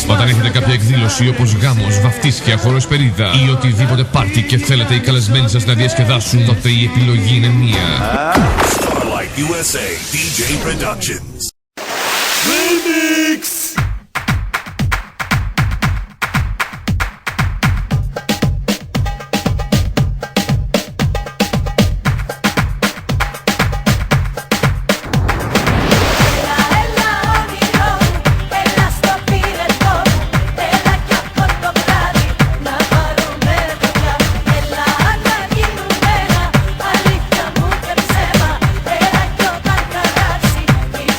Όταν έχετε κάποια εκδήλωση όπως γάμος, βαφτίσια, χοροσπερίδα ή οτιδήποτε πάρτι και θέλετε οι καλεσμένοι σας να διασκεδάσουν, τότε η επιλογή είναι μία. Starlight USA DJ Productions. Remix!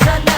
Sana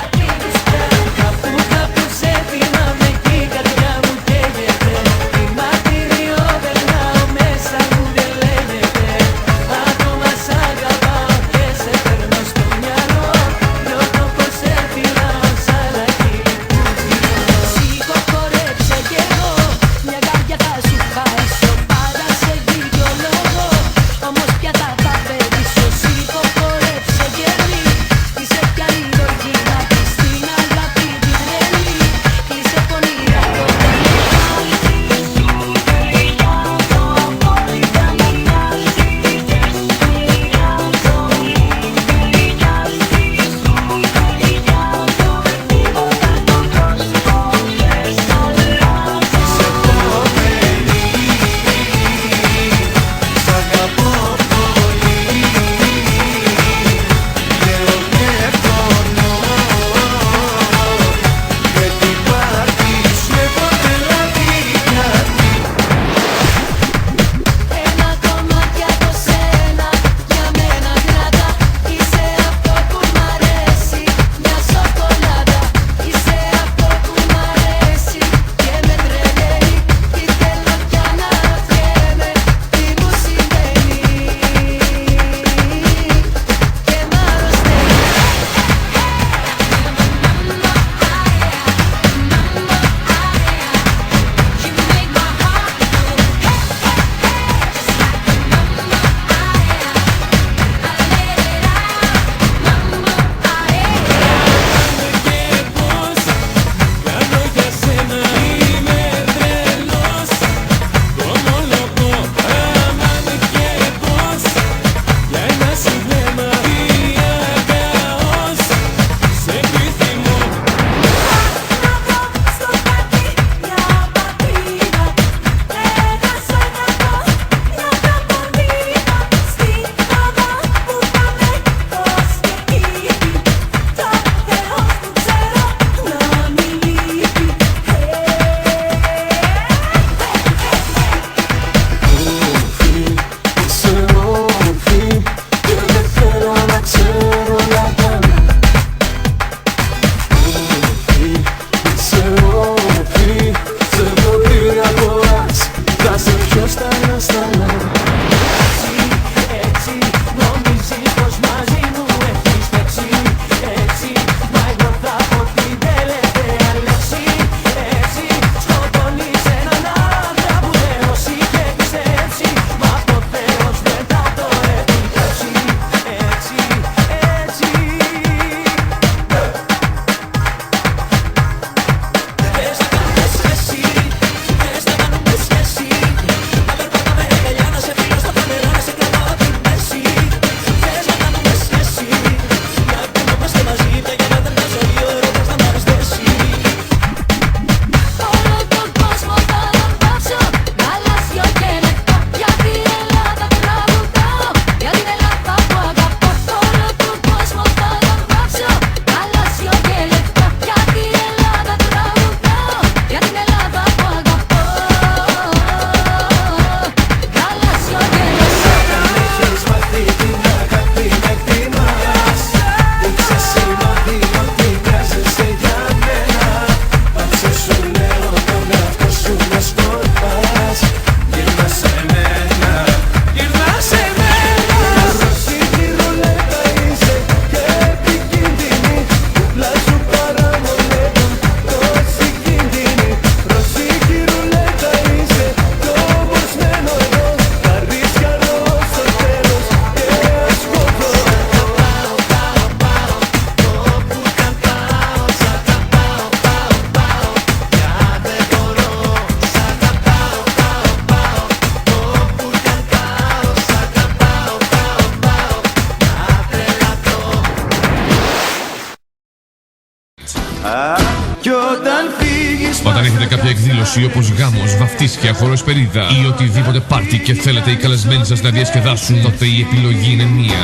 Κι όταν φύγεις Όταν έχετε κάποια εκδήλωση όπως γάμος, βαφτίσια, χοροσπερίδα ή οτιδήποτε πάρτι και θέλετε οι καλεσμένοι σας να διασκεδάσουν, τότε η επιλογή είναι μία.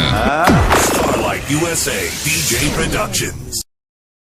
Starlight USA DJ Productions.